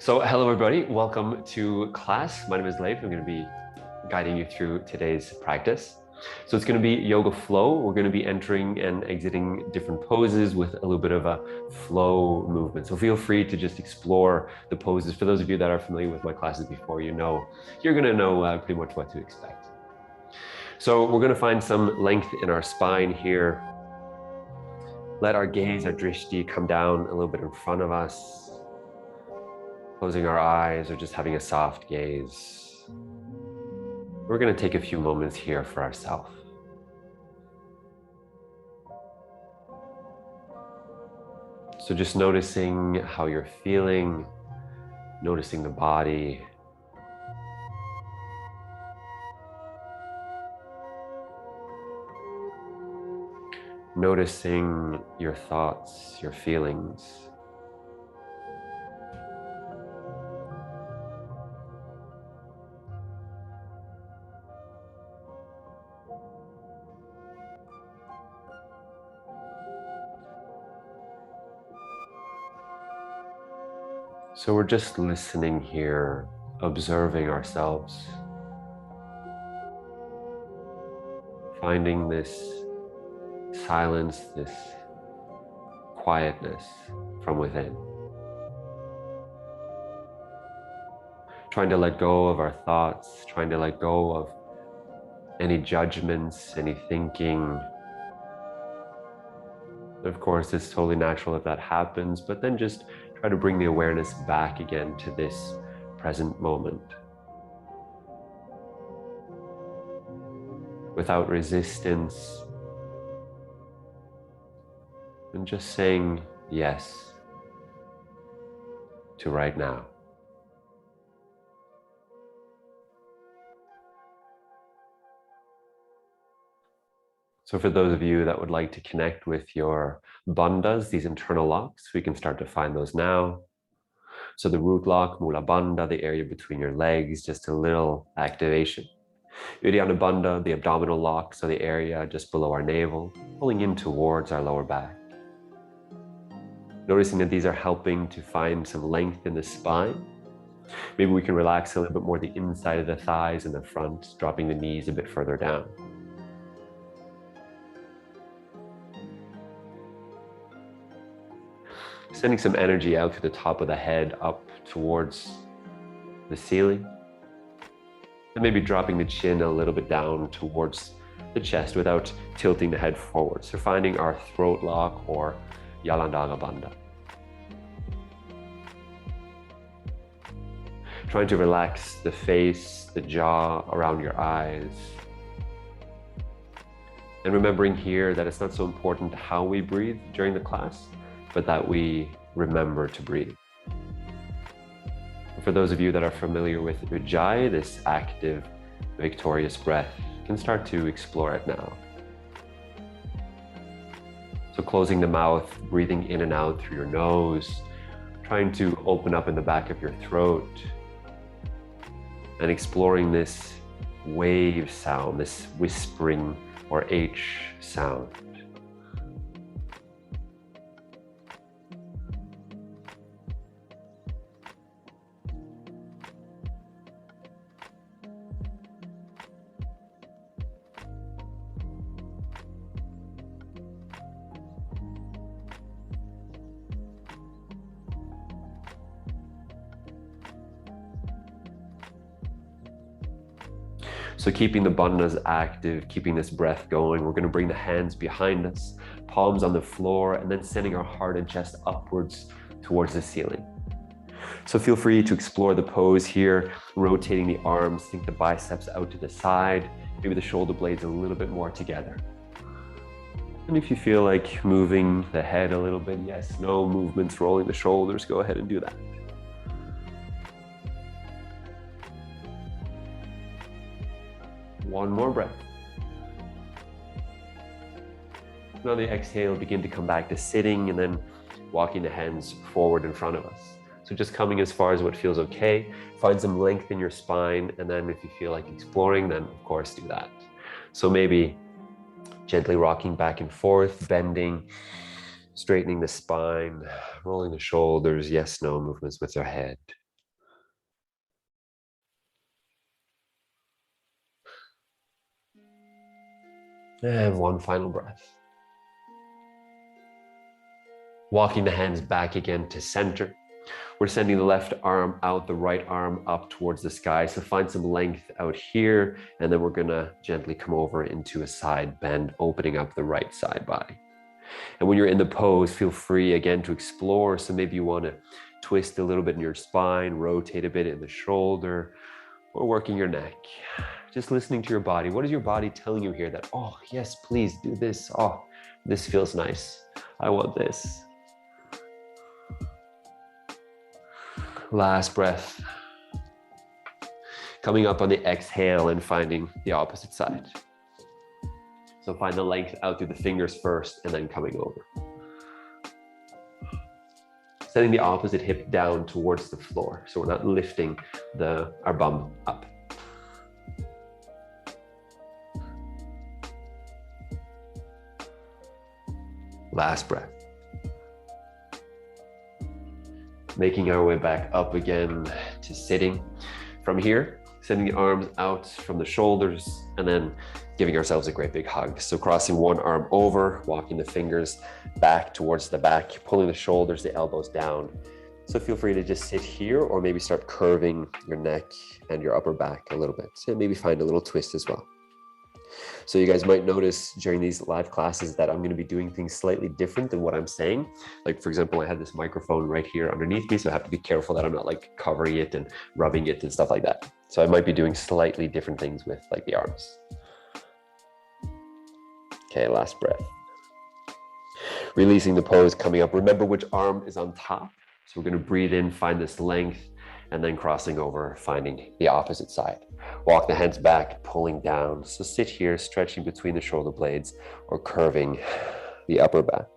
So hello everybody, welcome to class. My name is Leif. I'm going to be guiding you through today's practice. So it's going to be yoga flow. We're going to be entering and exiting different poses with a little bit of a flow movement. So feel free to just explore the poses. For those of you that are familiar with my classes before, you're going to know pretty much what to expect. So we're going to find some length in our spine here. Let our gaze, our drishti, come down a little bit in front of us. Closing our eyes or just having a soft gaze. We're going to take a few moments here for ourselves. So just noticing how you're feeling, noticing the body. Noticing your thoughts, your feelings. So we're just listening here, observing ourselves, finding this silence, this quietness from within. Trying to let go of our thoughts, trying to let go of any judgments, any thinking. Of course, it's totally natural if that happens, but then just try to bring the awareness back again to this present moment. Without resistance, and just saying yes to right now. So for those of you that would like to connect with your bandhas, these internal locks, we can start to find those now. So the root lock, Mula Bandha, the area between your legs, just a little activation. Uddiyana Bandha, the abdominal lock, so the area just below our navel, pulling in towards our lower back. Noticing that these are helping to find some length in the spine. Maybe we can relax a little bit more the inside of the thighs and the front, dropping the knees a bit further down. Sending some energy out through the top of the head up towards the ceiling. And maybe dropping the chin a little bit down towards the chest without tilting the head forward. So finding our throat lock or Yalandanga Bandha. Trying to relax the face, the jaw, around your eyes. And remembering here that it's not so important how we breathe during the class, but that we remember to breathe. For those of you that are familiar with Ujjayi, this active, victorious breath, you can start to explore it now. So closing the mouth, breathing in and out through your nose, trying to open up in the back of your throat, and exploring this wave sound, this whispering or H sound. So keeping the bandhas active, keeping this breath going, we're going to bring the hands behind us, palms on the floor, and then sending our heart and chest upwards towards the ceiling. So feel free to explore the pose here, rotating the arms, think the biceps out to the side, maybe the shoulder blades a little bit more together. And if you feel like moving the head a little bit, yes, no movements, rolling the shoulders, go ahead and do that. One more breath. And on the exhale, begin to come back to sitting and then walking the hands forward in front of us. So just coming as far as what feels okay. Find some length in your spine, and then if you feel like exploring, then of course do that. So maybe gently rocking back and forth, bending, straightening the spine, rolling the shoulders, yes, no movements with your head. And one final breath. Walking the hands back again to center. We're sending the left arm out, the right arm up towards the sky. So find some length out here, and then we're gonna gently come over into a side bend, opening up the right side body. And when you're in the pose, feel free again to explore. So maybe you wanna twist a little bit in your spine, rotate a bit in the shoulder, or working your neck. Just listening to your body. What is your body telling you here that, oh, yes, please do this. Oh, this feels nice. I want this. Last breath. Coming up on the exhale and finding the opposite side. So find the length out through the fingers first and then coming over. Setting the opposite hip down towards the floor. So we're not lifting our bum up. Last breath. Making our way back up again to sitting. From here, sending the arms out from the shoulders and then giving ourselves a great big hug. So crossing one arm over, walking the fingers back towards the back, pulling the shoulders, the elbows down. So feel free to just sit here or maybe start curving your neck and your upper back a little bit. And maybe find a little twist as well. So you guys might notice during these live classes that I'm going to be doing things slightly different than what I'm saying. Like, for example, I had this microphone right here underneath me, so I have to be careful that I'm not like covering it and rubbing it and stuff like that. So I might be doing slightly different things with like the arms. Okay, last breath. Releasing the pose, coming up. Remember which arm is on top. So we're going to breathe in, find this length, and then crossing over, finding the opposite side. Walk the hands back, pulling down. So sit here, stretching between the shoulder blades or curving the upper back.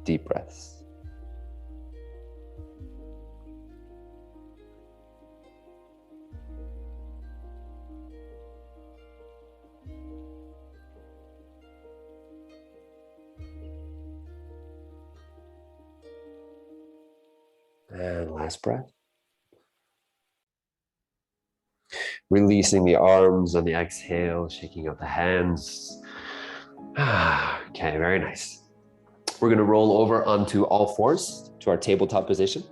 Deep breaths. And last breath. Releasing the arms on the exhale, shaking out the hands. Okay, very nice. We're gonna roll over onto all fours to our tabletop position.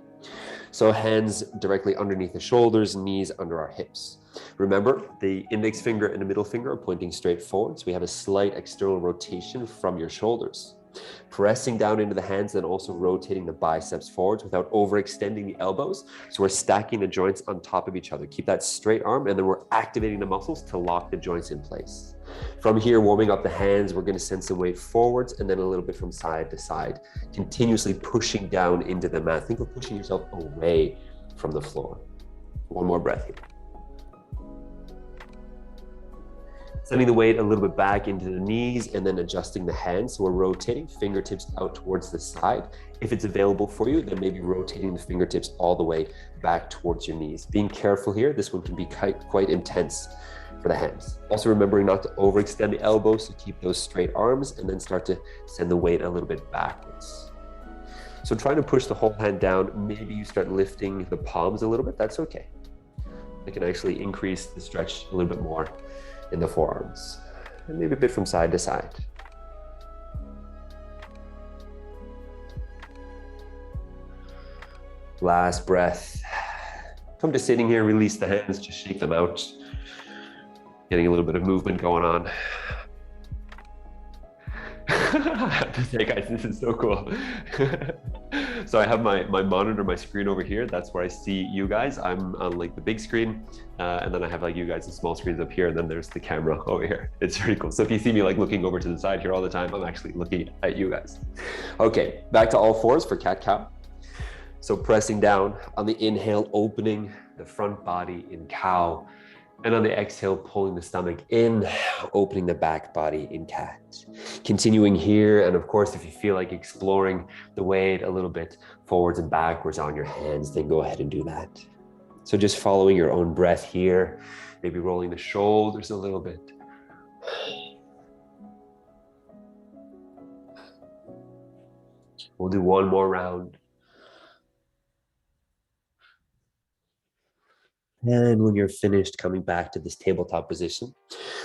So hands directly underneath the shoulders, knees under our hips. Remember, the index finger and the middle finger are pointing straight forward, so we have a slight external rotation from your shoulders. Pressing down into the hands, then also rotating the biceps forwards without overextending the elbows. So we're stacking the joints on top of each other. Keep that straight arm, and then we're activating the muscles to lock the joints in place. From here, warming up the hands, we're going to send some weight forwards and then a little bit from side to side, continuously pushing down into the mat. Think of pushing yourself away from the floor. One more breath here. Sending the weight a little bit back into the knees and then adjusting the hands. So we're rotating fingertips out towards the side. If it's available for you, then maybe rotating the fingertips all the way back towards your knees. Being careful here, this one can be quite intense for the hands. Also remembering not to overextend the elbows, so keep those straight arms and then start to send the weight a little bit backwards. So trying to push the whole hand down, maybe you start lifting the palms a little bit, that's okay. It can actually increase the stretch a little bit more in the forearms, and maybe a bit from side to side. Last breath. Come to sitting here, release the hands, just shake them out. Getting a little bit of movement going on. I have to say, guys, this is so cool. So I have my monitor, my screen over here. That's where I see you guys. I'm on like the big screen, and then I have like you guys, the small screens up here, and then there's the camera over here. It's very cool. So if you see me like looking over to the side here all the time, I'm actually looking at you guys. Okay, back to all fours for cat-cow. So pressing down on the inhale, opening the front body in cow. And on the exhale, pulling the stomach in, opening the back body in cat. Continuing here, and of course, if you feel like exploring the weight a little bit forwards and backwards on your hands, then go ahead and do that. So just following your own breath here, maybe rolling the shoulders a little bit. We'll do one more round. And when you're finished coming back to this tabletop position,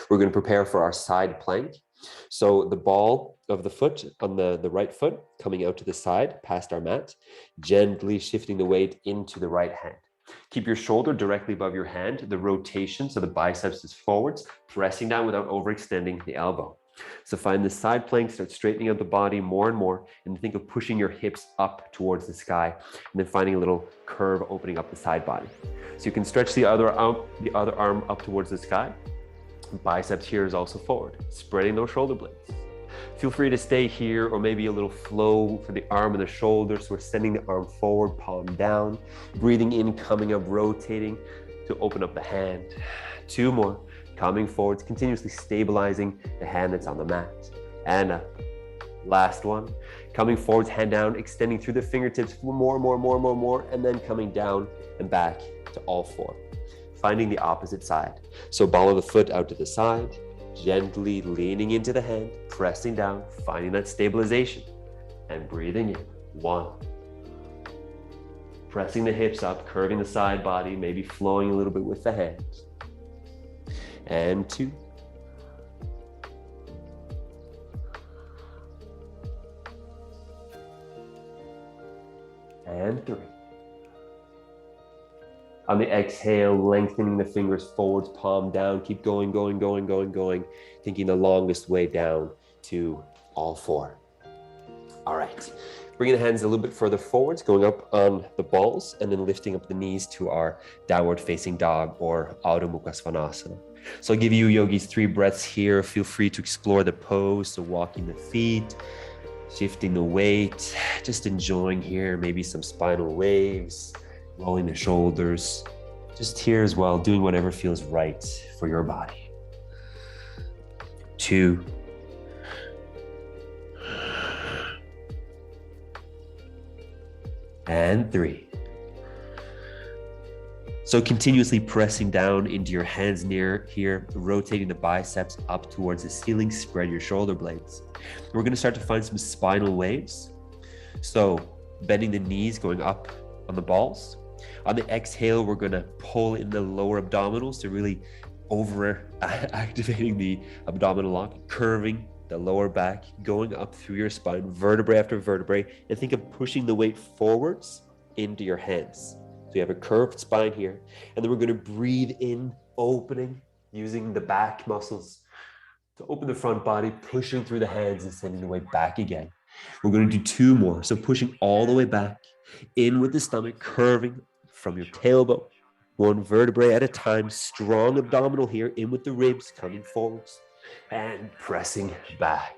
we're going to prepare for our side plank. So the ball of the foot on the right foot coming out to the side past our mat, gently shifting the weight into the right hand. Keep your shoulder directly above your hand, the rotation, so the biceps is forwards, pressing down without overextending the elbow. So find the side plank, start straightening out the body more and more, and think of pushing your hips up towards the sky, and then finding a little curve opening up the side body. So you can stretch the other arm up towards the sky. Biceps here is also forward, spreading those shoulder blades. Feel free to stay here, or maybe a little flow for the arm and the shoulder. So we're sending the arm forward, palm down, breathing in, coming up, rotating to open up the hand. 2 more, coming forwards, continuously stabilizing the hand that's on the mat. And up. Last one, coming forwards, hand down, extending through the fingertips for more, and then coming down and back to all 4. Finding the opposite side. So ball of the foot out to the side, gently leaning into the hand, pressing down, finding that stabilization, and breathing in. 1. Pressing the hips up, curving the side body, maybe flowing a little bit with the hands. And 2. And 3. On the exhale, lengthening the fingers forwards, palm down, keep going, thinking the longest way down to all 4. All right, bringing the hands a little bit further forwards, going up on the balls, and then lifting up the knees to our downward facing dog or Ardha Mukha Svanasana. So I'll give you yogis 3 breaths here. Feel free to explore the pose, so walking the feet, shifting the weight, just enjoying here, maybe some spinal waves, rolling the shoulders, just here as well, doing whatever feels right for your body. 2. And 3. So continuously pressing down into your hands near here, rotating the biceps up towards the ceiling, spread your shoulder blades. We're gonna start to find some spinal waves. So bending the knees, going up on the balls. On the exhale, we're gonna pull in the lower abdominals to really activating the abdominal lock, curving the lower back, going up through your spine, vertebrae after vertebrae, and think of pushing the weight forwards into your hands. So you have a curved spine here, and then we're gonna breathe in, opening, using the back muscles to open the front body, pushing through the hands and sending the weight back again. We're gonna do 2 more. So pushing all the way back, in with the stomach, curving from your tailbone, 1 vertebrae at a time, strong abdominal here, in with the ribs, coming forwards, and pressing back.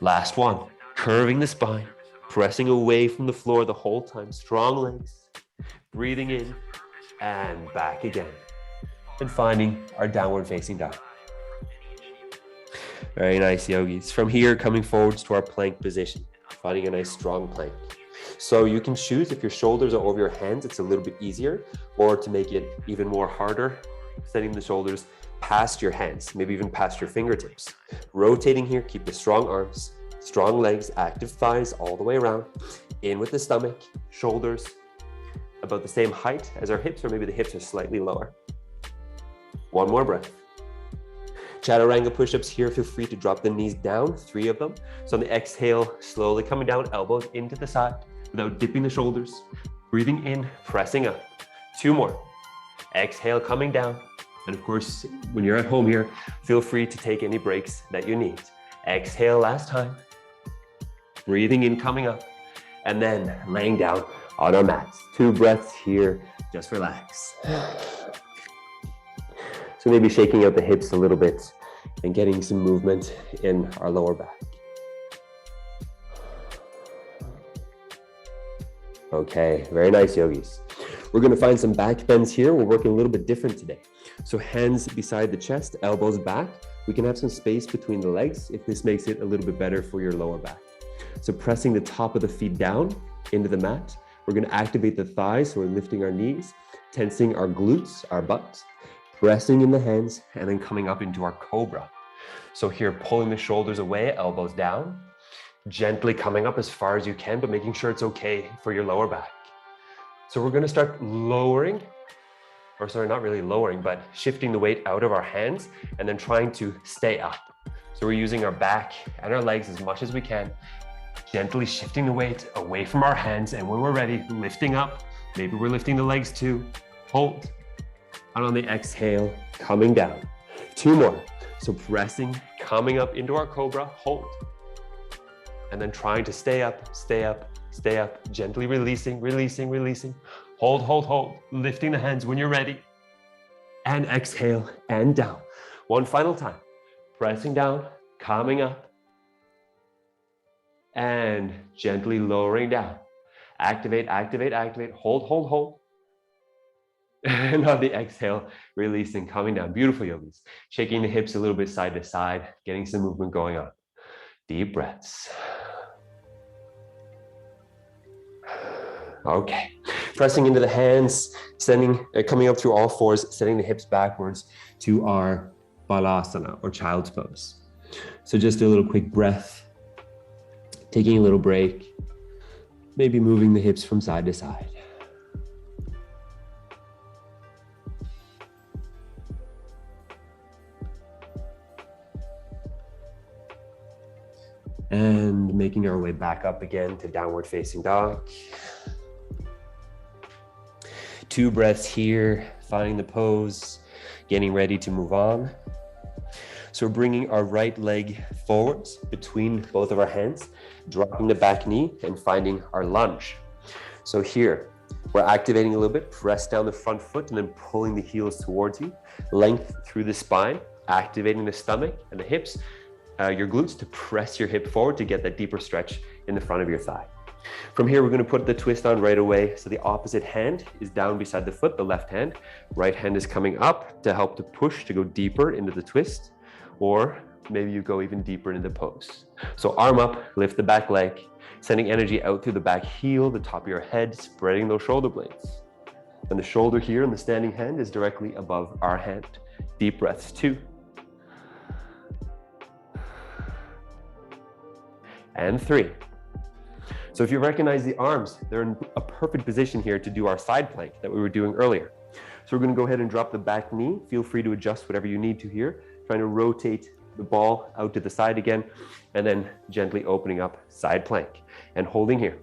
Last one, curving the spine, pressing away from the floor the whole time, strong legs, breathing in and back again, and finding our downward facing dog. Very nice, yogis. From here, coming forwards to our plank position, finding a nice strong plank. So you can choose, if your shoulders are over your hands, it's a little bit easier, or to make it even more harder, setting the shoulders past your hands, maybe even past your fingertips. Rotating here, keep the strong arms, strong legs, active thighs all the way around. In with the stomach, shoulders about the same height as our hips, or maybe the hips are slightly lower. 1 more breath. Chaturanga push-ups here, feel free to drop the knees down, 3 of them. So on the exhale, slowly coming down, elbows into the side without dipping the shoulders. Breathing in, pressing up. 2 more. Exhale, coming down. And of course, when you're at home here, feel free to take any breaks that you need. Exhale, last time. Breathing in, coming up. And then laying down on our mats. 2 breaths here, just relax. So maybe shaking out the hips a little bit and getting some movement in our lower back. Okay, very nice, yogis. We're gonna find some back bends here. We're working a little bit different today. So hands beside the chest, elbows back. We can have some space between the legs if this makes it a little bit better for your lower back. So pressing the top of the feet down into the mat. We're gonna activate the thighs, so we're lifting our knees, tensing our glutes, our butt, pressing in the hands, and then coming up into our cobra. So here, pulling the shoulders away, elbows down, gently coming up as far as you can, but making sure it's okay for your lower back. So we're gonna start lowering, or sorry, not really lowering, but shifting the weight out of our hands and then trying to stay up. So we're using our back and our legs as much as we can, gently shifting the weight away from our hands. And when we're ready, lifting up. Maybe we're lifting the legs too. Hold. And on the exhale, coming down. 2 more. So pressing, coming up into our cobra, hold. And then trying to stay up, stay up, stay up. Gently releasing, releasing, releasing. Hold, hold, hold. Lifting the hands when you're ready. And exhale and down. One final time. Pressing down, coming up. And gently lowering down. Activate, activate, activate. Hold, hold, hold. And on the exhale, releasing, coming down. Beautiful, yogis. Shaking the hips a little bit side to side, getting some movement going on. Deep breaths. Okay. Pressing into the hands, coming up through all fours, sending the hips backwards to our Balasana or child's pose. So just a little quick breath, taking a little break, maybe moving the hips from side to side. And making our way back up again to downward facing dog. 2 breaths here, finding the pose, getting ready to move on. So we're bringing our right leg forwards between both of our hands, dropping the back knee and finding our lunge. So here, we're activating a little bit, press down the front foot and then pulling the heels towards you, length through the spine, activating the stomach and the hips, your glutes to press your hip forward to get that deeper stretch in the front of your thigh. From here, we're going to put the twist on right away. So the opposite hand is down beside the foot, the left hand. Right hand is coming up to help to push to go deeper into the twist, or maybe you go even deeper into the pose. So arm up, lift the back leg, sending energy out through the back heel, the top of your head, spreading those shoulder blades. And the shoulder here in the standing hand is directly above our hand. Deep breaths, 2. And 3. So if you recognize the arms, they're in a perfect position here to do our side plank that we were doing earlier. So we're going to go ahead and drop the back knee. Feel free to adjust whatever you need to here. Trying to rotate the ball out to the side again, and then gently opening up side plank and holding here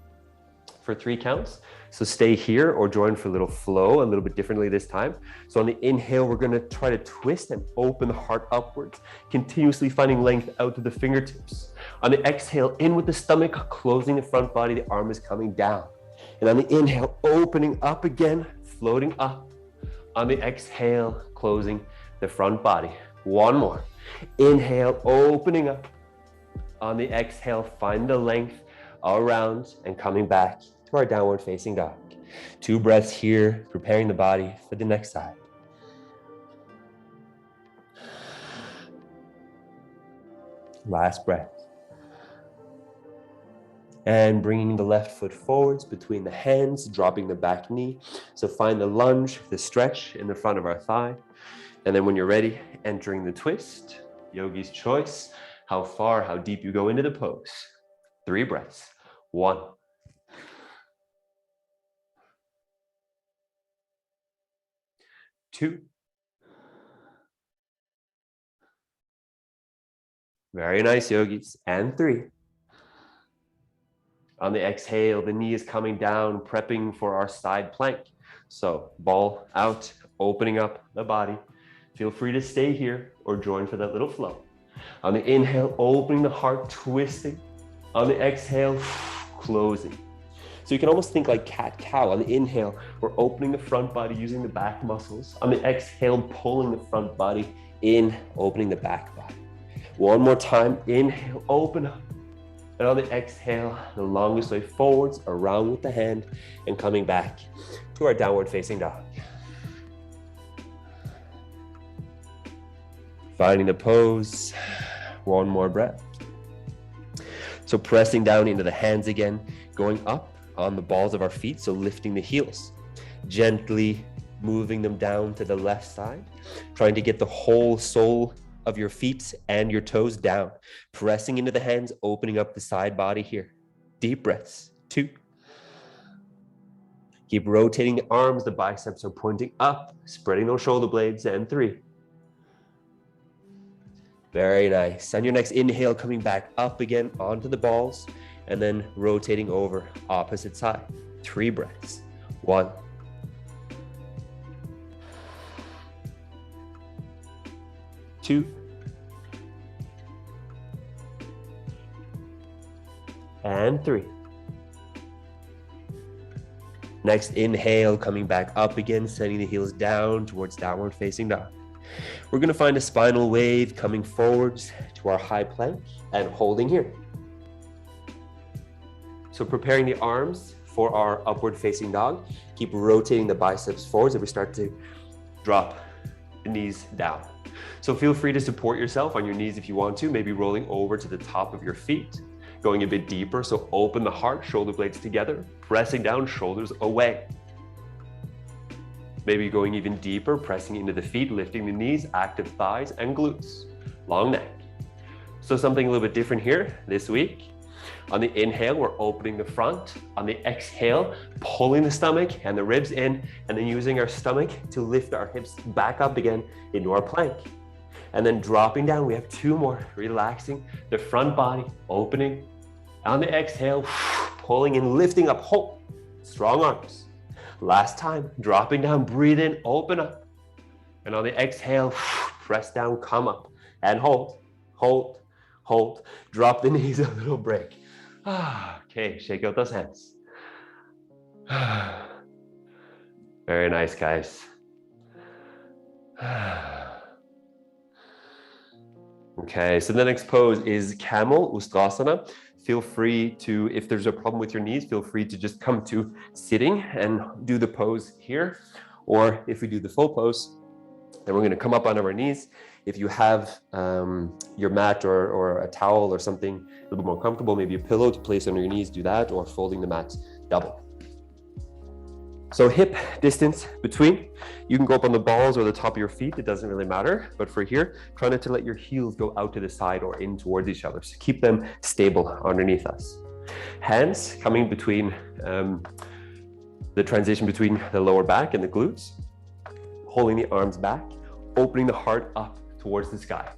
for 3 counts. So stay here or join for a little flow, a little bit differently this time. So on the inhale, we're going to try to twist and open the heart upwards, continuously finding length out to the fingertips. On the exhale, in with the stomach, closing the front body, the arm is coming down. And on the inhale, opening up again, floating up. On the exhale, closing the front body. 1 more. Inhale, opening up. On the exhale, find the length around and coming back to our downward facing dog. 2 breaths here, preparing the body for the next side. Last breath. And bringing the left foot forwards between the hands, dropping the back knee. So find the lunge, the stretch in the front of our thigh. And then when you're ready, entering the twist, yogi's choice, how far, how deep you go into the pose. 3 breaths. 1. 2. Very nice, yogis. And 3. On the exhale, the knee is coming down, prepping for our side plank. So ball out, opening up the body. Feel free to stay here or join for that little flow. On the inhale, opening the heart, twisting. On the exhale, closing. So you can almost think like cat-cow. On the inhale, we're opening the front body using the back muscles. On the exhale, pulling the front body in, opening the back body. 1 more time, inhale, open up. And on the exhale, the longest way forwards, around with the hand, and coming back to our downward facing dog. Finding the pose, 1 more breath. So pressing down into the hands again, going up on the balls of our feet, so lifting the heels. Gently moving them down to the left side, trying to get the whole sole of your feet and your toes down. Pressing into the hands, opening up the side body here. Deep breaths, 2. Keep rotating the arms, the biceps are pointing up, spreading those shoulder blades, and 3. Very nice. On your next inhale, coming back up again onto the balls and then rotating over opposite side. 3 breaths. 1, 2, and 3. Next inhale, coming back up again, sending the heels down towards downward facing dog. We're going to find a spinal wave coming forwards to our high plank and holding here. So preparing the arms for our upward facing dog. Keep rotating the biceps forwards as we start to drop the knees down. So feel free to support yourself on your knees if you want to, maybe rolling over to the top of your feet, going a bit deeper. So open the heart, shoulder blades together, pressing down, shoulders away. Maybe going even deeper, pressing into the feet, lifting the knees, active thighs and glutes, long neck. So something a little bit different here this week. On the inhale, we're opening the front. On the exhale, pulling the stomach and the ribs in, and then using our stomach to lift our hips back up again into our plank. And then dropping down, we have 2 more, relaxing the front body, opening. On the exhale, pulling and lifting up, hold, strong arms. Last time, dropping down, breathe in, open up. And on the exhale, press down, come up, and hold, hold, hold. Drop the knees, a little break. Okay, shake out those hands. Very nice, guys. Okay, so the next pose is Camel Usrasana. Feel free to, if there's a problem with your knees, feel free to just come to sitting and do the pose here. Or if we do the full pose, then we're going to come up on our knees. If you have your mat or a towel or something a little bit more comfortable, maybe a pillow to place under your knees, do that, or folding the mat double. So hip distance between, you can go up on the balls or the top of your feet, it doesn't really matter. But for here, try not to let your heels go out to the side or in towards each other. So keep them stable underneath us. Hands coming between the transition between the lower back and the glutes, holding the arms back, opening the heart up towards the sky.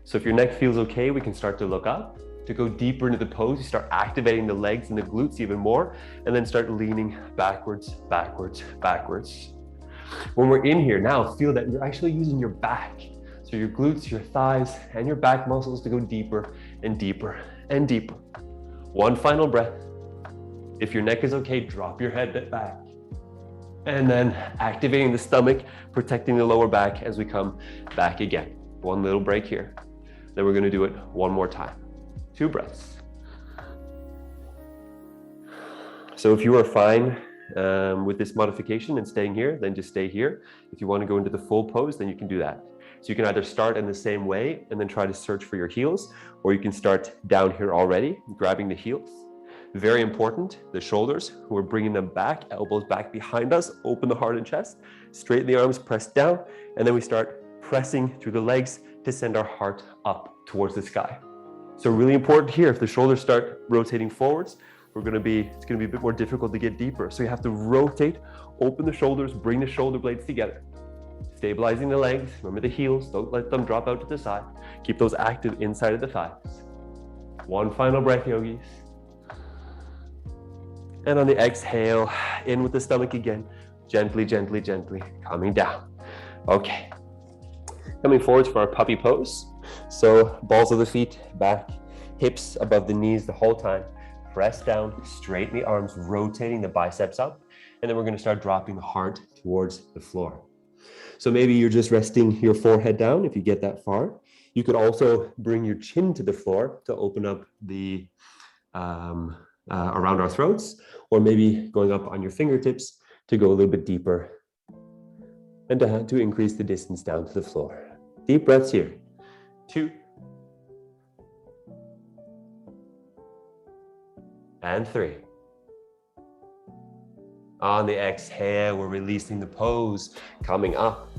So if your neck feels okay, we can start to look up. To go deeper into the pose, you start activating the legs and the glutes even more, and then start leaning backwards, backwards, backwards. When we're in here now, feel that you're actually using your back. So your glutes, your thighs, and your back muscles to go deeper and deeper and deeper. 1 final breath. If your neck is okay, drop your head bit back. And then activating the stomach, protecting the lower back as we come back again. 1 little break here. Then we're gonna do it 1 more time. 2 breaths. So if you are fine with this modification and staying here, then just stay here. If you want to go into the full pose, then you can do that. So you can either start in the same way and then try to search for your heels, or you can start down here already, grabbing the heels. Very important, the shoulders, we're bringing them back, elbows back behind us, open the heart and chest, straighten the arms, press down, and then we start pressing through the legs to send our heart up towards the sky. So really important here, if the shoulders start rotating forwards, it's gonna be a bit more difficult to get deeper. So you have to rotate, open the shoulders, bring the shoulder blades together. Stabilizing the legs, remember the heels, don't let them drop out to the side. Keep those active inside of the thighs. 1 final breath, yogis. And on the exhale, in with the stomach again, gently, gently, gently, coming down. Okay, coming forwards for our puppy pose. So balls of the feet back, hips above the knees the whole time. Press down, straighten the arms, rotating the biceps up. And then we're gonna start dropping the heart towards the floor. So maybe you're just resting your forehead down if you get that far. You could also bring your chin to the floor to open up the around our throats, or maybe going up on your fingertips to go a little bit deeper and to increase the distance down to the floor. Deep breaths here. 2 and 3. On the exhale, we're releasing the pose, coming up,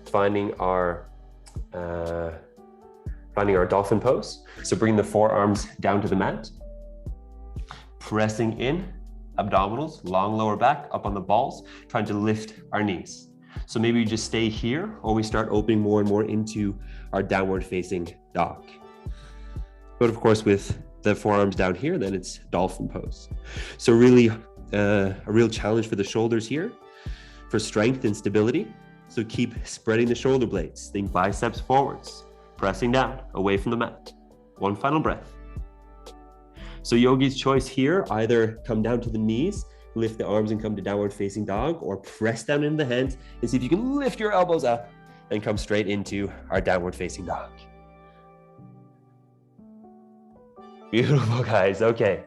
finding our dolphin pose. So bring the forearms down to the mat, pressing in, abdominals, long lower back, up on the balls, trying to lift our knees. So maybe we just stay here, or we start opening more and more into our downward facing dog. But of course, with the forearms down here, then it's dolphin pose. So really a real challenge for the shoulders here, for strength and stability. So keep spreading the shoulder blades. Think biceps forwards, pressing down, away from the mat. One final breath. So yogi's choice here, either come down to the knees, lift the arms and come to downward facing dog, or press down into the hands and see if you can lift your elbows up and come straight into our downward facing dog. Beautiful, guys. Okay.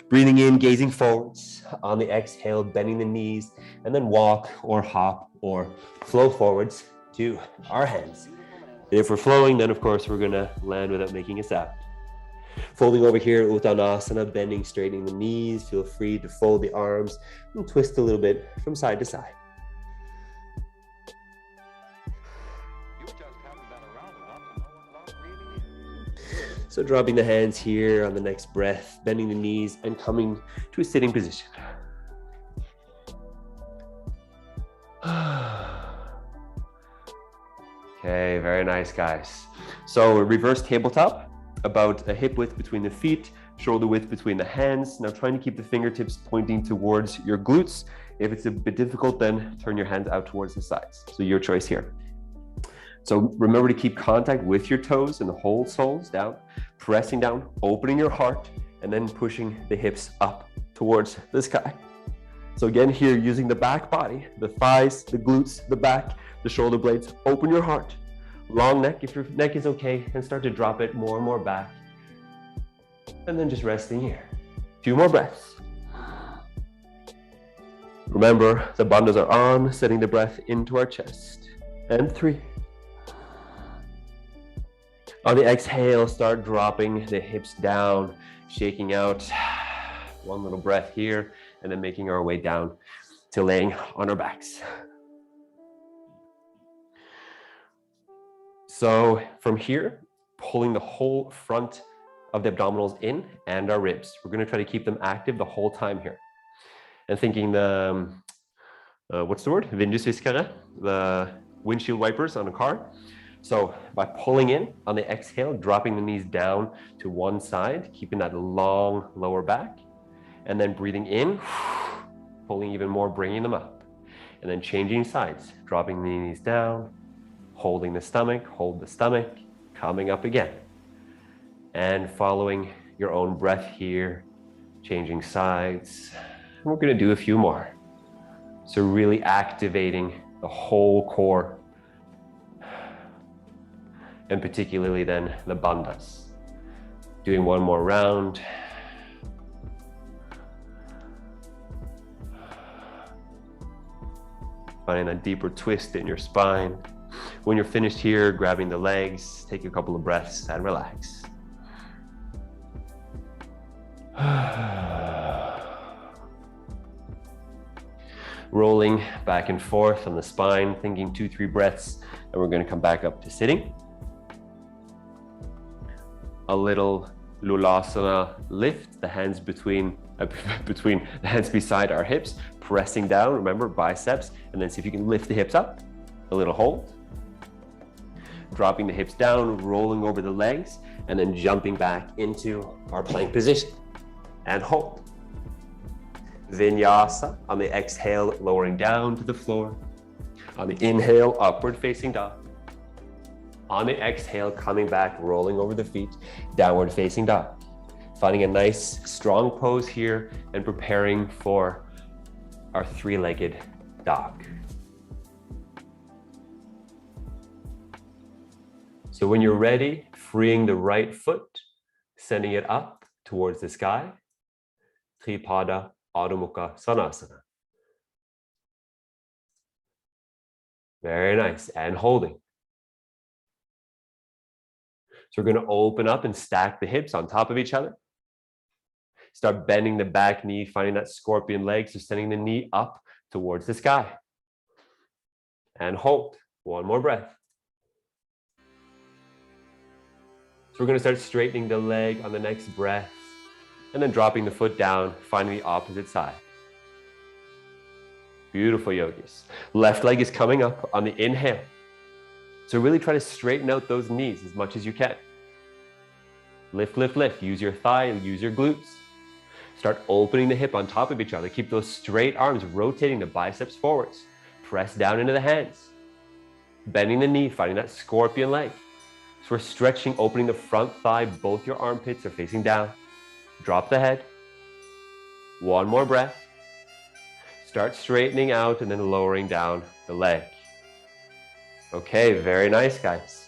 Breathing in, gazing forwards. On the exhale, bending the knees, and then walk or hop or flow forwards to our hands. And if we're flowing, then of course we're gonna land without making a sound. Folding over here, Uttanasana, bending, straightening the knees. Feel free to fold the arms and twist a little bit from side to side. So dropping the hands here on the next breath, bending the knees and coming to a sitting position. Okay, very nice, guys. So reverse tabletop, about a hip width between the feet, shoulder width between the hands. Now trying to keep the fingertips pointing towards your glutes. If it's a bit difficult, then turn your hands out towards the sides. So your choice here. So remember to keep contact with your toes and the whole soles down, pressing down, opening your heart, and then pushing the hips up towards the sky. So again here, using the back body, the thighs, the glutes, the back, the shoulder blades, open your heart. Long neck, if your neck is okay, and start to drop it more and more back. And then just resting here. A few more breaths. Remember, the bandhas are on, setting the breath into our chest. And 3. On the exhale, start dropping the hips down, shaking out. One little breath here, and then making our way down to laying on our backs. So from here, pulling the whole front of the abdominals in and our ribs. We're going to try to keep them active the whole time here. And thinking the, what's the word? Vindusviskare, the windshield wipers on a car. So by pulling in on the exhale, dropping the knees down to one side, keeping that long lower back, and then breathing in, pulling even more, bringing them up, and then changing sides, dropping the knees down, holding the stomach, hold the stomach, coming up again, and following your own breath here, changing sides. And we're going to do a few more. So really activating the whole core, and particularly then the bandhas. Doing one more round. Finding a deeper twist in your spine. When you're finished here, grabbing the legs, take a couple of breaths and relax. Rolling back and forth on the spine, thinking 2-3 breaths, and we're going to come back up to sitting. A little lulasana lift, the hands between the hands beside our hips, pressing down, remember biceps, and then see if you can lift the hips up. A little hold. Dropping the hips down, rolling over the legs, and then jumping back into our plank position. And hold. Vinyasa, on the exhale, lowering down to the floor. On the inhale, upward facing dog. On the exhale, coming back, rolling over the feet, downward facing dog. Finding a nice, strong pose here and preparing for our 3-legged dog. So when you're ready, freeing the right foot, sending it up towards the sky. Tripada Adho Mukha Svanasana. Very nice, and holding. So we're going to open up and stack the hips on top of each other. Start bending the back knee, finding that scorpion leg, so sending the knee up towards the sky. And hold. One more breath. So we're going to start straightening the leg on the next breath, and then dropping the foot down, finding the opposite side. Beautiful, yogis. Left leg is coming up on the inhale. So really try to straighten out those knees as much as you can. Lift, lift, lift. Use your thigh, use your glutes. Start opening the hip on top of each other. Keep those straight arms, rotating the biceps forwards. Press down into the hands. Bending the knee, finding that scorpion leg. So we're stretching, opening the front thigh. Both your armpits are facing down. Drop the head. One more breath. Start straightening out and then lowering down the leg. Okay, very nice, guys.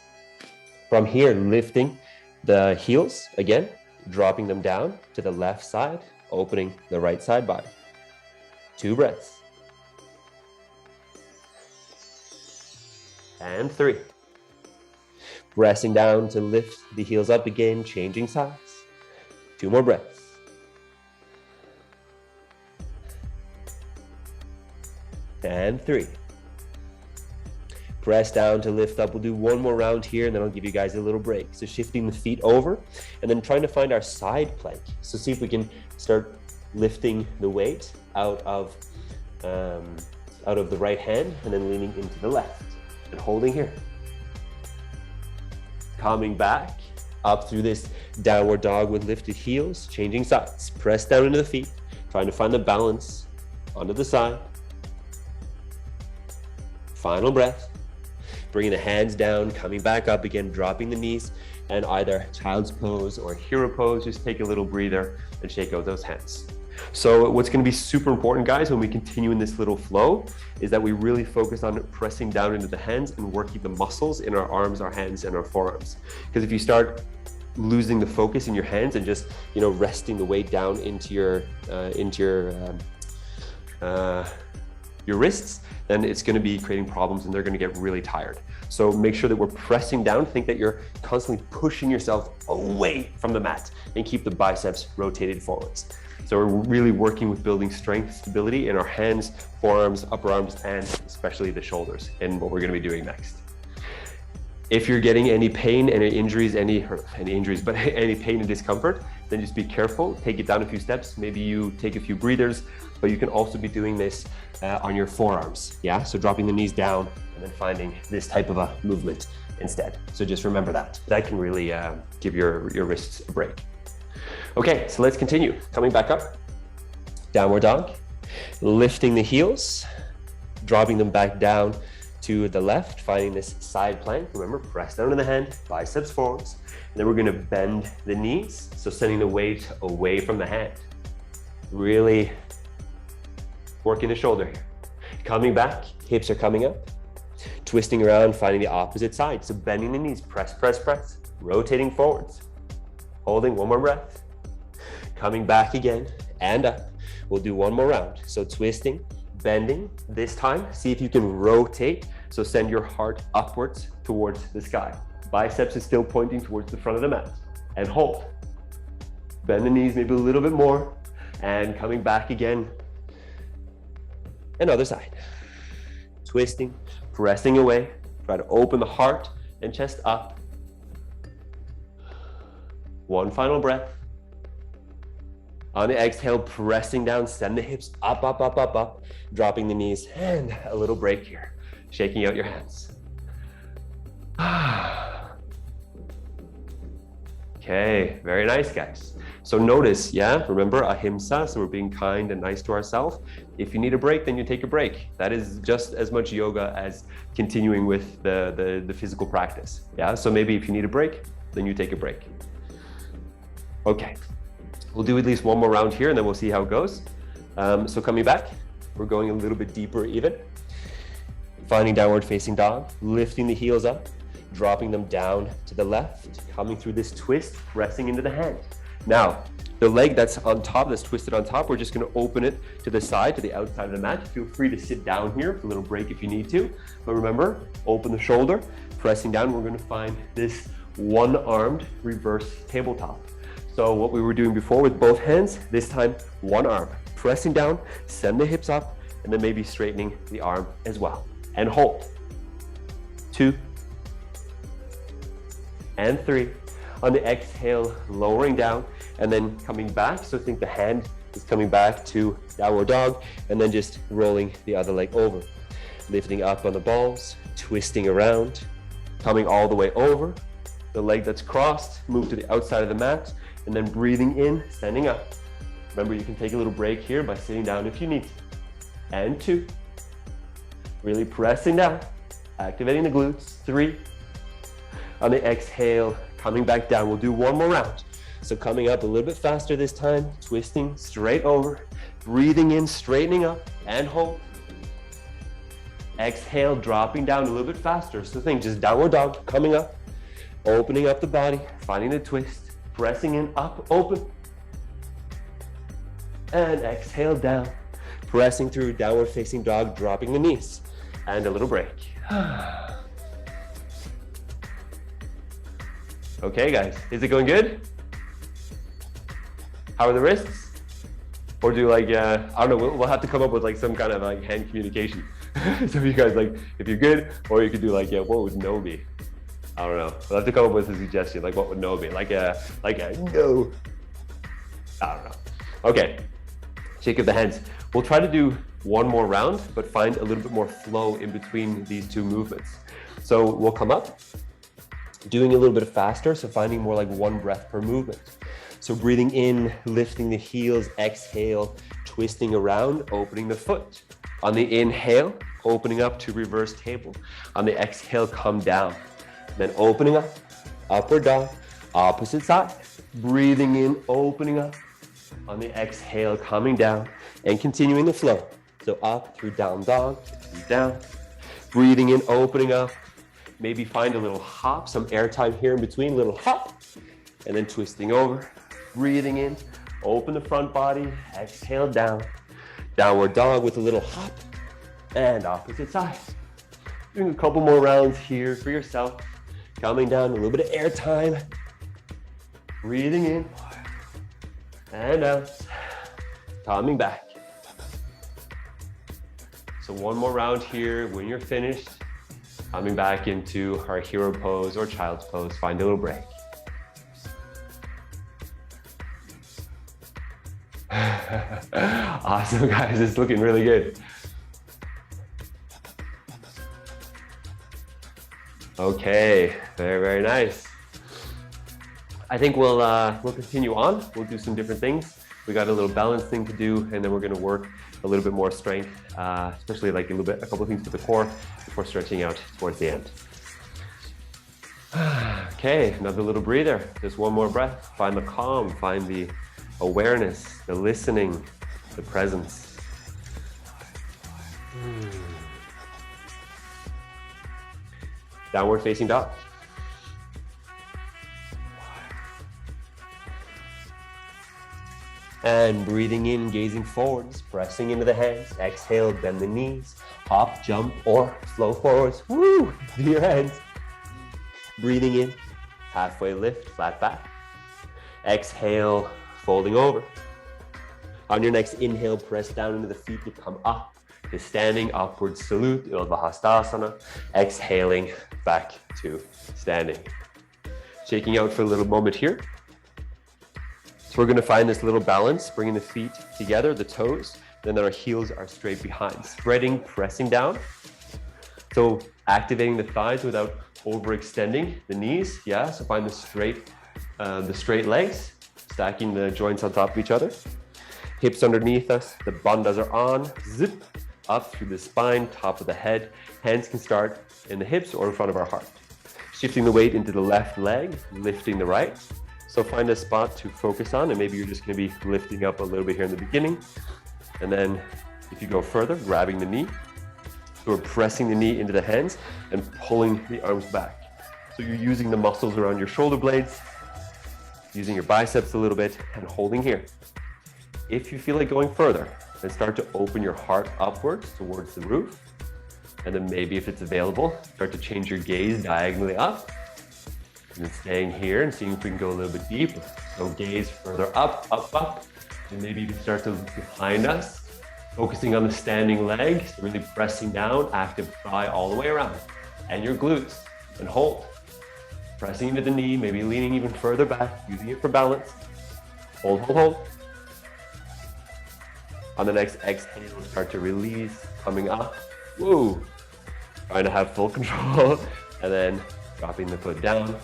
From here, lifting the heels again, dropping them down to the left side, opening the right side body. 2 breaths. And 3. Pressing down to lift the heels up again, changing sides. 2 more breaths. And 3. Press down to lift up. We'll do one more round here and then I'll give you guys a little break. So shifting the feet over and then trying to find our side plank. So see if we can start lifting the weight out of the right hand and then leaning into the left and holding here. Coming back up through this downward dog with lifted heels, changing sides. Press down into the feet, trying to find the balance onto the side. Final breath. Bringing the hands down, coming back up again, dropping the knees, and either child's pose or hero pose, just take a little breather and shake out those hands. So what's going to be super important, guys, when we continue in this little flow is that we really focus on pressing down into the hands and working the muscles in our arms, our hands, and our forearms. Because if you start losing the focus in your hands and just, resting the weight down into your wrists, then it's going to be creating problems and they're going to get really tired. So make sure that we're pressing down. Think that you're constantly pushing yourself away from the mat and keep the biceps rotated forwards. So we're really working with building strength, stability in our hands, forearms, upper arms, and especially the shoulders in what we're going to be doing next. If you're getting any pain, any injuries, any pain and discomfort, then just be careful. Take it down a few steps. Maybe you take a few breathers, but you can also be doing this on your forearms. Yeah, so dropping the knees down and then finding this type of a movement instead. So just remember that. That can really give your wrists a break. Okay, so let's continue. Coming back up, downward dog, lifting the heels, dropping them back down to the left, finding this side plank. Remember, press down to the hand, biceps forwards. And then we're gonna bend the knees, so sending the weight away from the hand. Really working the shoulder here. Coming back, hips are coming up. Twisting around, finding the opposite side. So bending the knees, press, press, press. Rotating forwards. Holding, one more breath. Coming back again and up. We'll do one more round. So twisting, bending. This time, see if you can rotate. So send your heart upwards towards the sky. Biceps is still pointing towards the front of the mat. And hold. Bend the knees maybe a little bit more. And coming back again. And other side. Twisting, pressing away. Try to open the heart and chest up. One final breath. On the exhale, pressing down, send the hips up, up, up, up, up. Dropping the knees and a little break here. Shaking out your hands. Okay, very nice, guys. So notice, remember ahimsa, so we're being kind and nice to ourselves. If you need a break, then you take a break. That is just as much yoga as continuing with the physical practice. Yeah, so maybe if you need a break, then you take a break. Okay, we'll do at least one more round here and then we'll see how it goes. So coming back, we're going a little bit deeper even. Finding downward facing dog, lifting the heels up, dropping them down to the left, coming through this twist, pressing into the hand. Now, the leg that's on top, that's twisted on top, we're just gonna open it to the side, to the outside of the mat. Feel free to sit down here for a little break if you need to. But remember, open the shoulder, pressing down, we're gonna find this one-armed reverse tabletop. So what we were doing before with both hands, this time one arm. Pressing down, send the hips up, and then maybe straightening the arm as well. And hold. 2. And 3. On the exhale, lowering down, and then coming back. So think the hand is coming back to downward dog, and then just rolling the other leg over. Lifting up on the balls, twisting around, coming all the way over. The leg that's crossed, move to the outside of the mat, and then breathing in, standing up. Remember, you can take a little break here by sitting down if you need to. And 2. Really pressing down, activating the glutes. 3. On the exhale, coming back down. We'll do one more round. So coming up a little bit faster this time, twisting straight over, breathing in, straightening up, and hold. Exhale, dropping down a little bit faster. So think just downward dog, coming up, opening up the body, finding the twist, pressing in, up, open. And exhale down, pressing through downward facing dog, dropping the knees, and a little break. Okay guys, is it going good? How are the wrists? Or do I don't know, we'll have to come up with like some kind of like hand communication. So if you guys like, if you're good, or you could do like, what would no be? I don't know. We'll have to come up with a suggestion, like what would no be? Like a no. I don't know. Okay, shake of the hands. We'll try to do one more round, but find a little bit more flow in between these 2 movements. So we'll come up, doing a little bit faster, so finding more like 1 breath per movement. So breathing in, lifting the heels, exhale, twisting around, opening the foot. On the inhale, opening up to reverse table. On the exhale, come down. Then opening up, upward dog, opposite side. Breathing in, opening up. On the exhale, coming down and continuing the flow. So up through down dog, down. Breathing in, opening up. Maybe find a little hop, some air time here in between, little hop. And then twisting over. Breathing in, open the front body, exhale down. Downward dog with a little hop, and opposite side. Doing a couple more rounds here for yourself. Coming down, a little bit of air time. Breathing in, and out. Coming back. So one more round here. When you're finished, coming back into our hero pose or child's pose. Find a little break. Awesome, guys. It's looking really good. Okay, very, very nice. I think we'll continue on. We'll do some different things. We got a little balance thing to do, and then we're going to work a little bit more strength, especially like a couple of things for the core before stretching out towards the end. Okay, another little breather. Just one more breath. Find the calm, find the awareness, the listening, the presence. Downward facing dog. And breathing in, gazing forwards, pressing into the hands. Exhale, bend the knees, hop, jump, or flow forwards. Woo! Do your hands. Breathing in, halfway lift, flat back. Exhale, folding over. On your next inhale, press down into the feet to come up to standing, upward salute, Hastasana. Exhaling, back to standing. Shaking out for a little moment here. So we're gonna find this little balance, bringing the feet together, the toes, then our heels are straight behind. Spreading, pressing down. So activating the thighs without overextending the knees, yeah? So find the straight legs, stacking the joints on top of each other. Hips underneath us, the bandhas are on, zip, up through the spine, top of the head. Hands can start in the hips or in front of our heart. Shifting the weight into the left leg, lifting the right. So find a spot to focus on, and maybe you're just gonna be lifting up a little bit here in the beginning. And then if you go further, grabbing the knee, so we're pressing the knee into the hands and pulling the arms back. So you're using the muscles around your shoulder blades, using your biceps a little bit, and holding here. If you feel like going further, then start to open your heart upwards towards the roof. And then maybe if it's available, start to change your gaze diagonally up. And then staying here and seeing if we can go a little bit deeper. So gaze further up, up, up. And maybe you can start to look behind us, focusing on the standing legs, really pressing down, active thigh all the way around. And your glutes, and hold. Pressing into the knee, maybe leaning even further back, using it for balance. Hold, hold, hold. On the next exhale, start to release, coming up. Woo! Trying to have full control. And then dropping the foot down.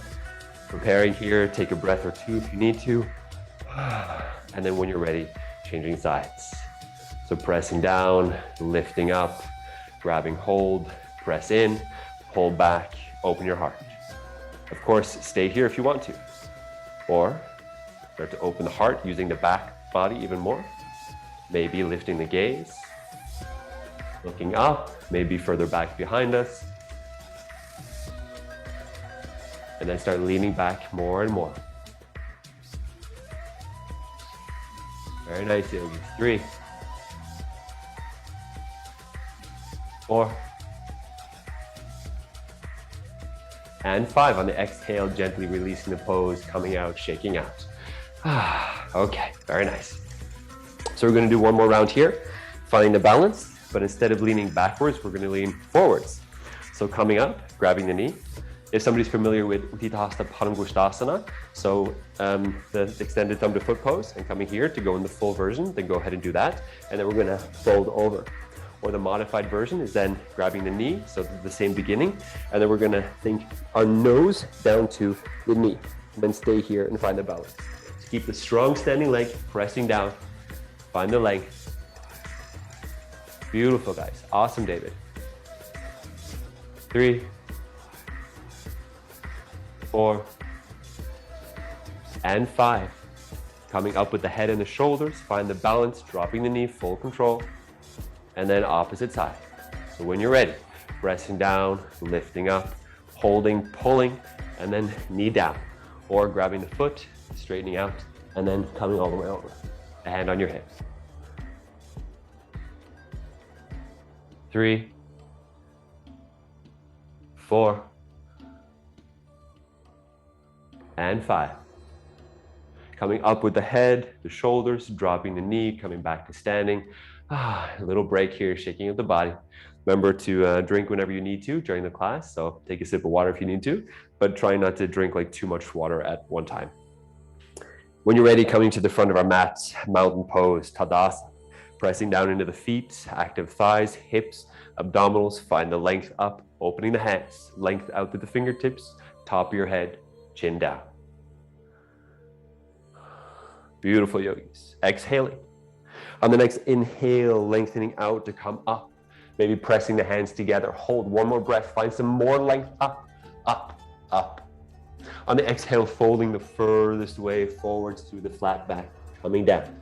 Preparing here, take a breath or two if you need to. And then when you're ready, changing sides. So pressing down, lifting up, grabbing hold, press in, pull back, open your heart. Of course, stay here if you want to. Or start to open the heart using the back body even more. Maybe lifting the gaze, looking up, maybe further back behind us. And then start leaning back more and more. Very nice, yogis. 3, 4, and 5. On the exhale, gently releasing the pose, coming out, shaking out. Okay, very nice. So we're going to do one more round here, finding the balance, but instead of leaning backwards, we're going to lean forwards. So coming up, grabbing the knee. If somebody's familiar with Untitled Chapter, so the extended thumb to foot pose, and coming here to go in the full version, then go ahead and do that. And then we're gonna fold over. Or the modified version is then grabbing the knee, so the same beginning. And then we're gonna think our nose down to the knee. And then stay here and find the balance. So keep the strong standing leg, pressing down. Find the length. Beautiful, guys. Awesome, David. 3, 4, and 5. Coming up with the head and the shoulders, find the balance, dropping the knee, full control, and then opposite side. So when you're ready, pressing down, lifting up, holding, pulling, and then knee down, or grabbing the foot, straightening out, and then coming all the way over. A hand on your hip. 3, 4, and 5. Coming up with the head, the shoulders, dropping the knee, coming back to standing. A little break here, shaking of the body. Remember to drink whenever you need to during the class. So take a sip of water if you need to, but try not to drink like too much water at one time. When you're ready, coming to the front of our mat, mountain pose, Tadasana. Pressing down into the feet, active thighs, hips, abdominals. Find the length up, opening the hands, length out to the fingertips, top of your head, chin down. Beautiful, yogis. Exhaling. On the next inhale, lengthening out to come up. Maybe pressing the hands together. Hold one more breath. Find some more length up, up, up. On the exhale, folding the furthest way forwards through the flat back, coming down.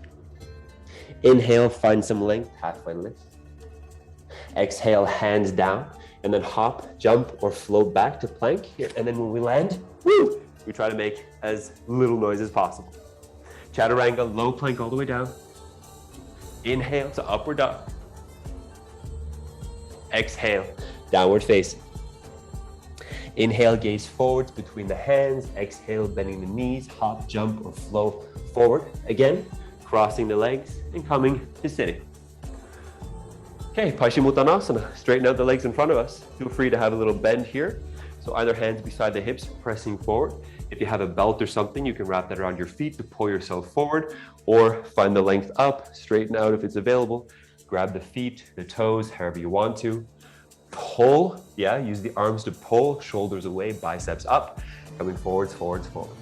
Inhale, find some length, halfway lift. Exhale, hands down, and then hop, jump, or float back to plank here. And then when we land, woo, we try to make as little noise as possible. Chaturanga, low plank all the way down. Inhale to upward dog. Exhale, downward facing. Inhale, gaze forwards between the hands. Exhale, bending the knees, hop, jump, or flow forward. Again, crossing the legs and coming to sitting. Okay, Paschimottanasana. Straighten out the legs in front of us. Feel free to have a little bend here. So either hands beside the hips, pressing forward. If you have a belt or something, you can wrap that around your feet to pull yourself forward, or find the length up, straighten out if it's available. Grab the feet, the toes, however you want to. Pull, use the arms to pull, shoulders away, biceps up, coming forwards, forwards, forwards.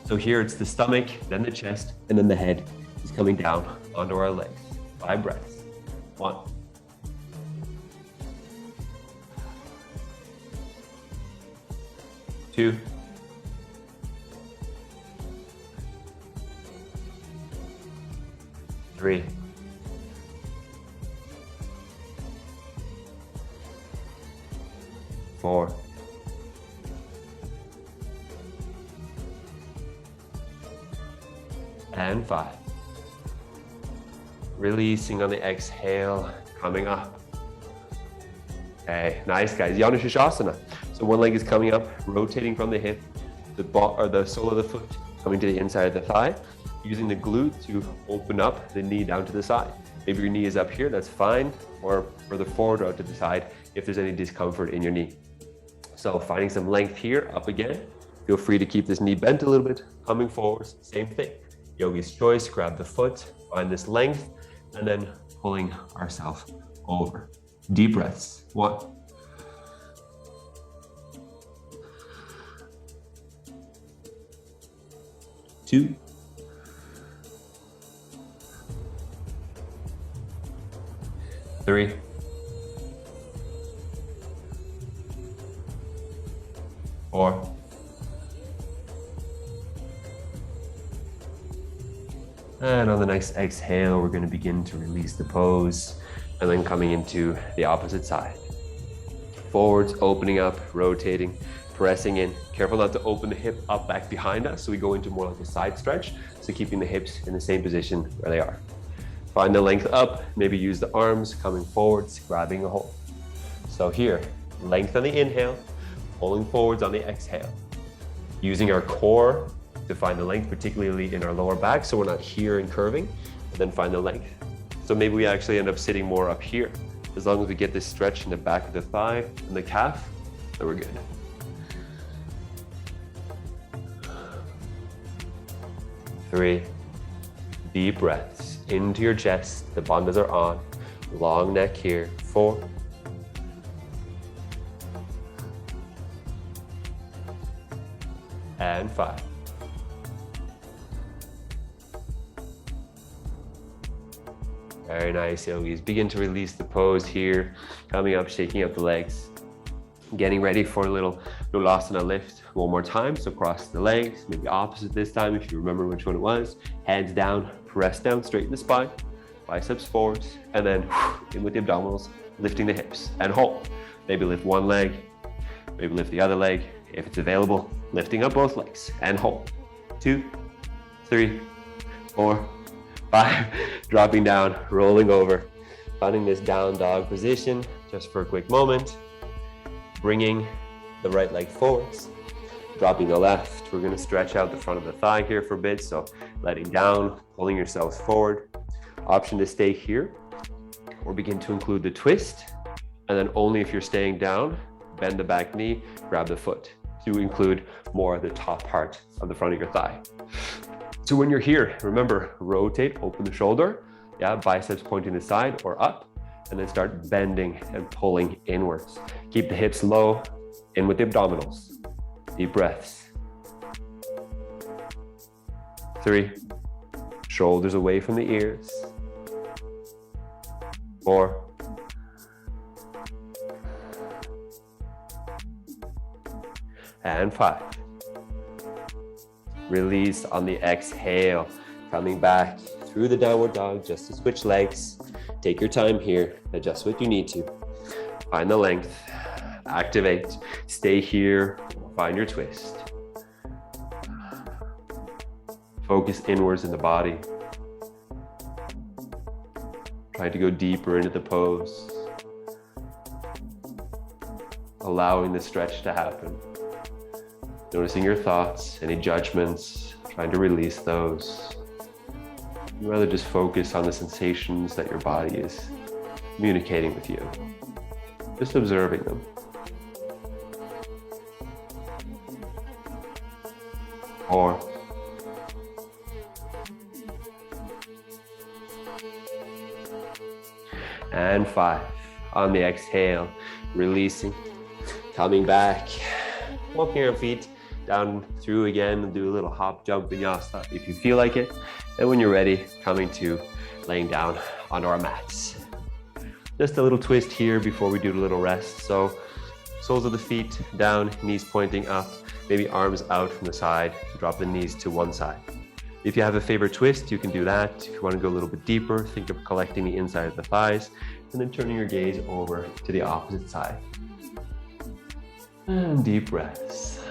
So here it's the stomach, then the chest, and then the head is coming down onto our legs. 5 breaths. 1. 2. 3. 4. 5. Releasing on the exhale, coming up. Okay, nice guys. Yana Shashasana. So one leg is coming up, rotating from the hip, the sole of the foot coming to the inside of the thigh, using the glute to open up the knee down to the side. Maybe your knee is up here, that's fine, or further forward or out to the side if there's any discomfort in your knee. So finding some length here, up again. Feel free to keep this knee bent a little bit, coming forwards, same thing. Yogi's choice, grab the foot, find this length, and then pulling ourselves over. Deep breaths. 1, 2, 3, 4, and on the next exhale, we're going to begin to release the pose, and then coming into the opposite side. Forwards, opening up, rotating, pressing in. Careful not to open the hip up back behind us, so we go into more like a side stretch, so keeping the hips in the same position where they are. Find the length up, maybe use the arms coming forwards, grabbing a hold. So here, length on the inhale, pulling forwards on the exhale. Using our core to find the length, particularly in our lower back, so we're not here and curving, and then find the length. So maybe we actually end up sitting more up here. As long as we get this stretch in the back of the thigh and the calf, then we're good. 3, deep breaths into your chest. The bandhas are on. Long neck here. 4, and 5. Very nice, yogis. Begin to release the pose here. Coming up, shaking up the legs. Getting ready for a little Ulasana lift. One more time, so cross the legs, maybe opposite this time if you remember which one it was. Hands down, press down, straighten the spine, biceps forwards, and then in with the abdominals, lifting the hips, and hold. Maybe lift one leg, maybe lift the other leg. If it's available, lifting up both legs, and hold. 2, 3, 4, 5, dropping down, rolling over, finding this down dog position just for a quick moment. Bringing the right leg forwards, dropping the left. We're gonna stretch out the front of the thigh here for a bit, so letting down, pulling yourselves forward. Option to stay here, or begin to include the twist, and then only if you're staying down, bend the back knee, grab the foot to include more of the top part of the front of your thigh. So when you're here, remember, rotate, open the shoulder, biceps pointing to the side or up, and then start bending and pulling inwards. Keep the hips low, in with the abdominals. Deep breaths. 3, shoulders away from the ears. 4, and 5. Release on the exhale, coming back through the downward dog just to switch legs. Take your time here, adjust what you need to. Find the length, activate, stay here, find your twist. Focus inwards in the body. Try to go deeper into the pose. Allowing the stretch to happen. Noticing your thoughts, any judgments, trying to release those. You'd rather just focus on the sensations that your body is communicating with you. Just observing them. 4, and 5. On the exhale, releasing, coming back, walking your feet down through again, do a little hop jump vinyasa if you feel like it. And when you're ready, coming to laying down onto our mats. Just a little twist here before we do the little rest. So soles of the feet down, knees pointing up, maybe arms out from the side, drop the knees to one side. If you have a favorite twist, you can do that. If you want to go a little bit deeper, think of collecting the inside of the thighs and then turning your gaze over to the opposite side. And deep breaths.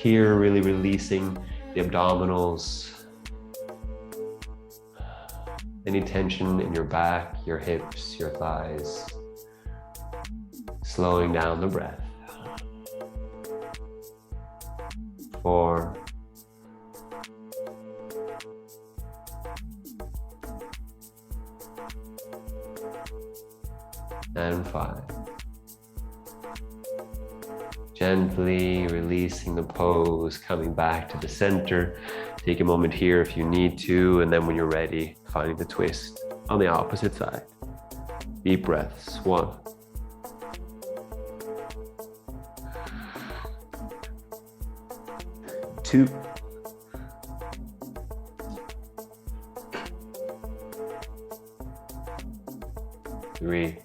Here, really releasing the abdominals, any tension in your back, your hips, your thighs. Slowing down the breath. 4, and 5. Gently releasing the pose, coming back to the center. Take a moment here if you need to, and then when you're ready, finding the twist on the opposite side. Deep breaths. 1, 2, 3,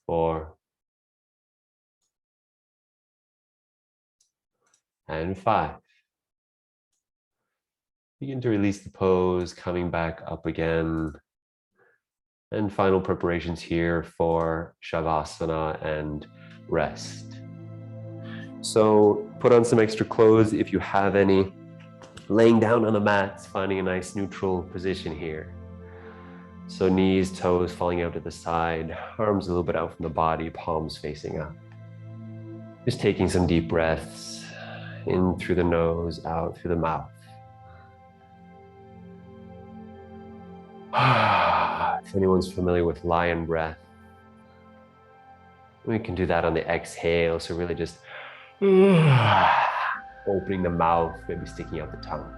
4, and 5. Begin to release the pose, coming back up again. And final preparations here for Shavasana and Rest. So put on some extra clothes if you have any. Laying down on the mats, finding a nice neutral position here. So knees, toes falling out to the side, arms a little bit out from the body, palms facing up. Just taking some deep breaths in through the nose, out through the mouth. If anyone's familiar with lion breath, we can do that on the exhale. So really just opening the mouth, maybe sticking out the tongue.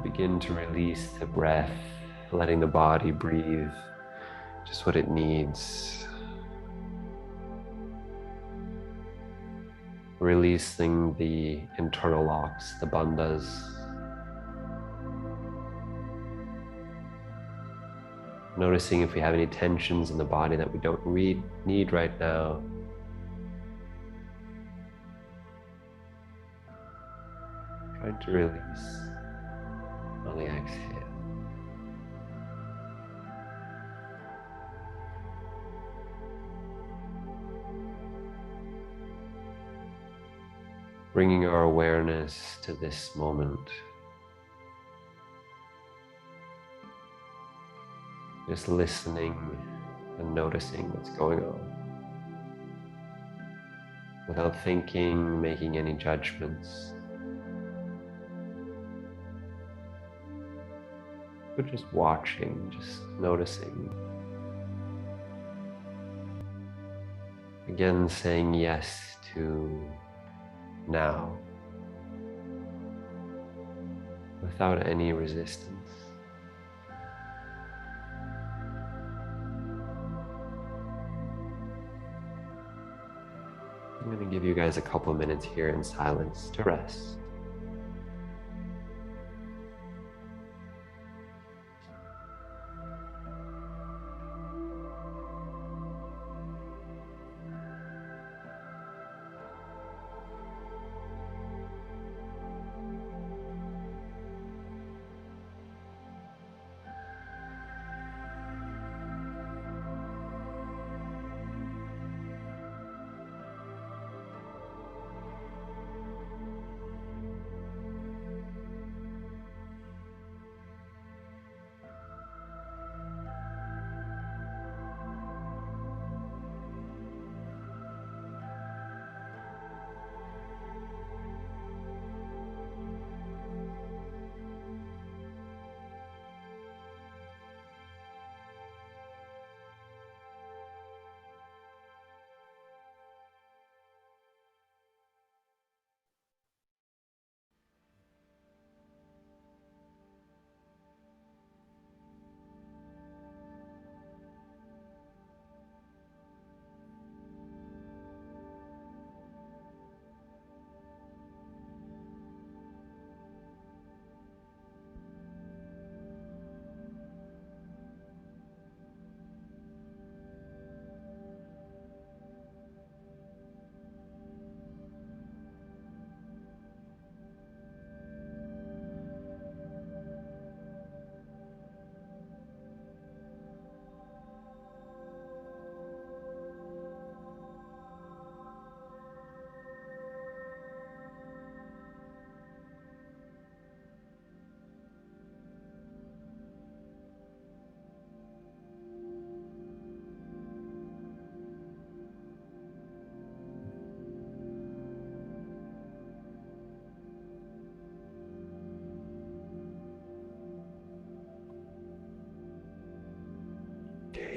Begin to release the breath, letting the body breathe just what it needs. Releasing the internal locks, the bandhas. Noticing if we have any tensions in the body that we don't need right now. Trying to release on the exhale. Bringing our awareness to this moment. Just listening and noticing what's going on. Without thinking, making any judgments. But just watching, just noticing. Again, saying yes to now, without any resistance. I'm going to give you guys a couple of minutes here in silence to rest.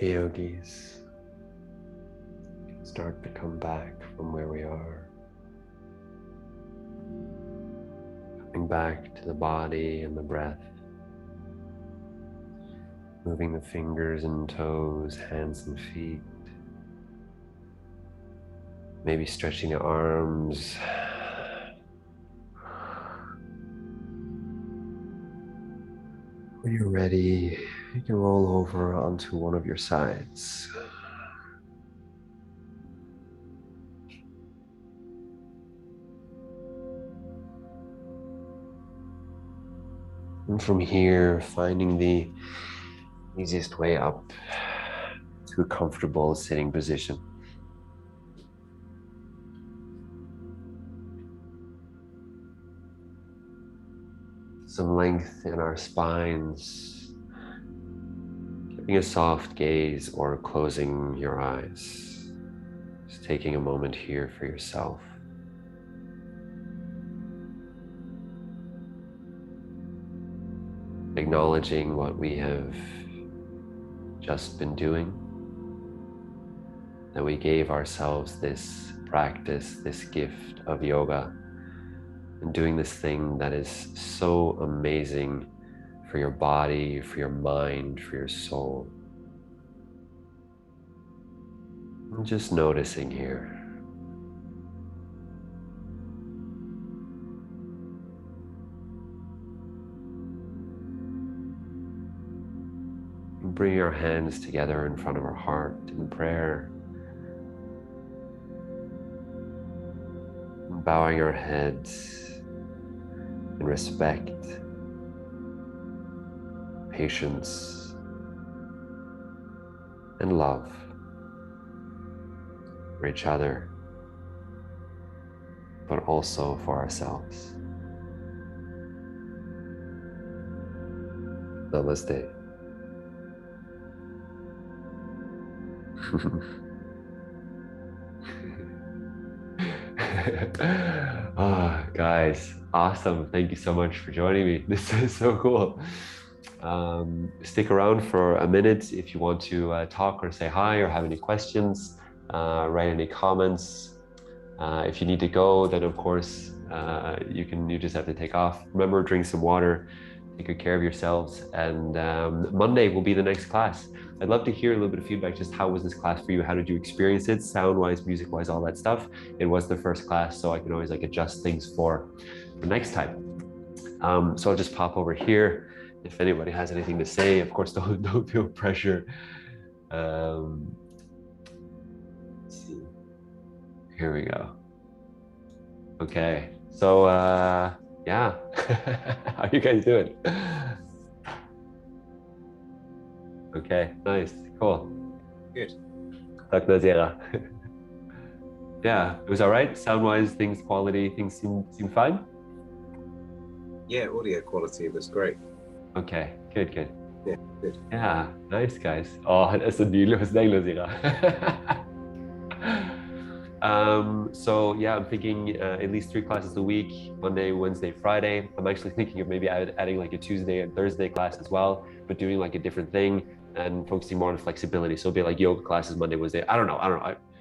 Hey yogis, start to come back from where we are. Coming back to the body and the breath. Moving the fingers and toes, hands and feet. Maybe stretching the arms. When you're ready, you can roll over onto one of your sides. And from here, finding the easiest way up to a comfortable sitting position. Some length in our spines, giving a soft gaze or closing your eyes. Just taking a moment here for yourself. Acknowledging what we have just been doing, that we gave ourselves this practice, this gift of yoga, and doing this thing that is so amazing for your body, for your mind, for your soul. And just noticing here. Bring our hands together in front of our heart in prayer. And bowing our heads in respect, patience, and love for each other, but also for ourselves. Namaste. Guys, awesome. Thank you so much for joining me. This is so cool. Stick around for a minute if you want to talk or say hi or have any questions, write any comments. If you need to go, then of course you just have to take off. Remember, drink some water, take good care of yourselves, and Monday will be the next class. I'd love to hear a little bit of feedback. Just how was this class for you? How did you experience it? Sound-wise, music-wise, all that stuff. It was the first class, so I can always adjust things for the next time. So I'll just pop over here. If anybody has anything to say, of course, don't feel pressure. Let's see. Here we go. Okay, so yeah, how you guys doing? Okay, nice, cool. Good. Yeah, it was all right. Sound-wise, things, quality, things seem fine. Yeah, audio quality was great. Okay, good. Yeah, good. Yeah, nice guys. Oh, det er så nydelig hos deg, Lozira. So yeah, I'm thinking at least 3 classes a week, Monday, Wednesday, Friday. I'm actually thinking of maybe adding a Tuesday and Thursday class as well, but doing a different thing and focusing more on flexibility. So it'll be yoga classes Monday, Wednesday. I don't know.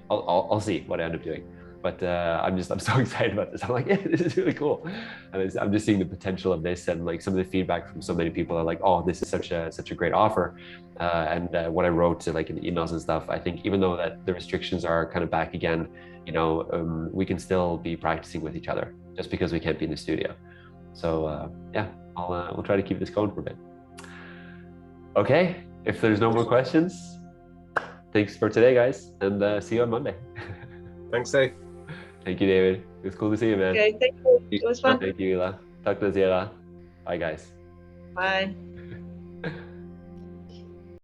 I'll see what I end up doing. But I'm so excited about this. I'm yeah, this is really cool. And I'm just seeing the potential of this, and some of the feedback from so many people are oh, this is such a great offer. And what I wrote in emails and stuff, I think even though that the restrictions are kind of back again, we can still be practicing with each other just because we can't be in the studio. So yeah, we'll try to keep this going for a bit. Okay, if there's no more questions, thanks for today, guys, and see you on Monday. Thanks, Dave. Thank you, David. It was cool to see you, man. Okay, thank you. It was fun. Thank you, Ila. Talk to Zira. Bye, guys. Bye.